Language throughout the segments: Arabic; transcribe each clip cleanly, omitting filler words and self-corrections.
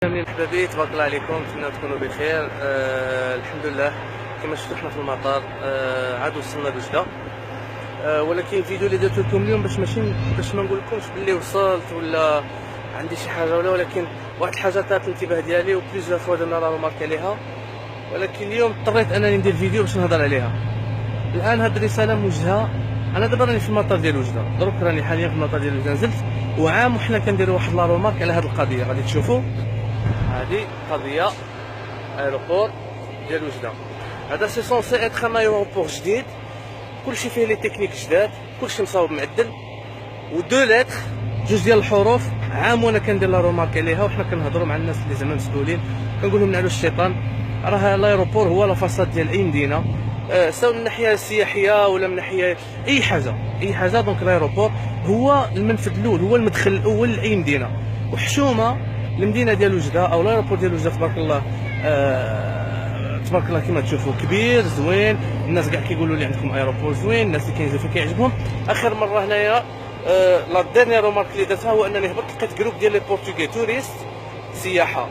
كاملين احبابي، تبارك الله عليكم، نتمنى تكونوا بخير. الحمد لله كما شفتوا حنا في المطار. عاد وصلنا لوجده. ولكن الفيديو اللي درت لكم اليوم باش ما نقول لكمش باللي وصلت ولا عندي شي حاجه ولكن واحد الحاجه طارت الانتباه ديالي وبليزيور فوا درنا لا رومارك عليها، ولكن اليوم اضطريت انني ندير فيديو باش نهضر عليها. الان هاد الرساله موجهه، انا دابا راني في المطار ديال وجده، دروك راني حاليا في المطار ديال وجده، نزلت وعام وحنا كنديروا واحد لا رومارك على هاد القضيه. غادي تشوفوا هذه قضيه ايروبور ديال وجده. هذا سي سونسي اتر ان ايروبور جديد، كلشي فيه لي تكنيك جداد، كلشي مصاوب معدل، ودو لتر جوج ديال الحروف. عام وانا كندير لا رومارك عليها، وحنا كنهضروا مع الناس اللي زعما مسؤولين كنقول لهم نعلو الشيطان، راه الايروبور هو لا فاصاد ديال اي مدينه، سواء من الناحيه السياحيه ولا من ناحيه اي حاجه. دونك الايروبور هو المنفذ الاول، هو المدخل الاول لاي مدينه. وحشومه المدينه ديال وجده او الايروبور ديال وجده تبارك الله، تبارك الله كما تشوفوا كبير زوين. الناس كاع كيقولوا لي عندكم ايروبور زوين، الناس اللي كينزلوا فيه كيعجبهم. اخر مره هنايا لا ديرنيير رومارك اللي درتها هو انني هبطت لقيت جروب ديال لي بورتوغي توريست سياحه،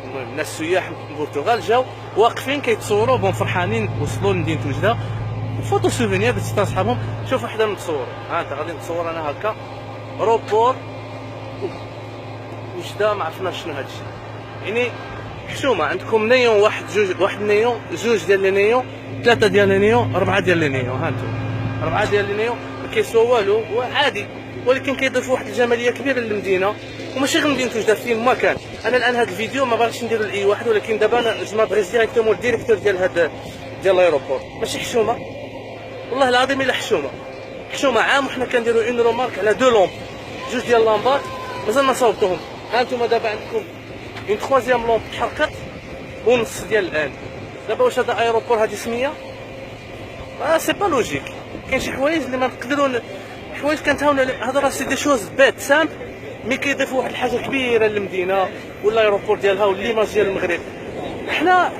المهم الناس سياح من البرتغال جاو واقفين كيتصوروا بهم فرحانين وصلوا لمدينه وجده. فوتو سوفينير درت حتى صحابهم، شوف وحده متصور، ها انت غادي نتصور انا هكا روبور وجده. ما عرفناش شنو هذا الشيء، يعني حشومه. عندكم نيون واحد نيون، جوج ديال لي نيون، ثلاثه ديال لي نيون، اربعه ديال لي نيون. ها انتم اربعه ديال لي نيون ما كيسوا والو، عادي، ولكن كيضيفوا واحد الجماليه كبيره للمدينه. وماشي غير مدينه وجده، فين ما كان. انا الان هذا الفيديو ما باغيش نديرو لاي واحد، ولكن دابا انا جو مادريس ديريكتومون الديريكتور ديال هذا ديال الايروبور. ماشي حشومه، والله العظيم الا حشومه. عام وحنا كنديروا اون رومارك على دو لومب، جوج ديال لامبات مازال ما صاوبتوهم. ها انتم دابا عندكم اون تخوازيام لومب تحرقت ونص ديال الان. دابا واش هذا ايروبور هذه سميه؟ سي با لوجيك. كاين شي حوايج اللي ما نقدروا، حوايج كنتهاونوا. هذا راه سي دي شوز بيت سامبل، مي كيضيفوا واحد الحاجه كبيره للمدينه والايروبور ديالها والليماج ديال المغرب. حنا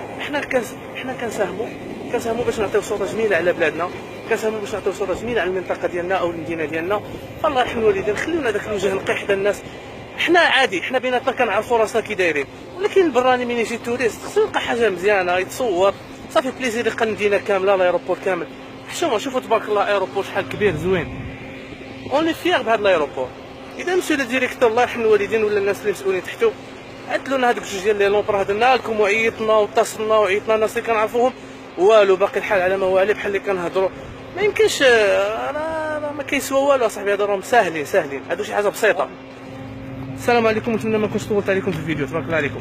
كنساهموا باش نعطيو صوره جميله على بلادنا، كنساهموا باش نعطيو صوره جميله على المنطقه ديالنا او المدينه ديالنا. الله يرحم الوالدين، خليونا داك الوجه نقي حدا الناس. حنا عادي، حنا بيناتنا كنعرفوا راسنا كي دايرين، ولكن البراني من يجي توريست خصو يلقى حاجه مزيانه يتصور صافي، بليزير يلقى المدينه كامله، الايروبور كامل. حشومه، شوفوا تبارك الله ايروبور شحال كبير زوين. اوني فيغ بهذا الايروبور. اذا مسيو لو ديريكتور الله يرحم الوالدين ولا الناس اللي مسؤولين تحتو عدلوا لنا هذوك جوج ديال لي لومبر، هدرنا لكم وعيطنا واتصلنا وعيطنا الناس اللي كنعرفوهم، والو باقي الحال على ما هو عليه، بحال اللي كنهضروا. ما يمكنش، راه ما كيسوى والو اصاحبي. هادو راهم ساهلين، هادو شي حاجه بسيطه. السلام عليكم، نتمنى ما كنتش طولت عليكم في الفيديو، تبارك الله عليكم.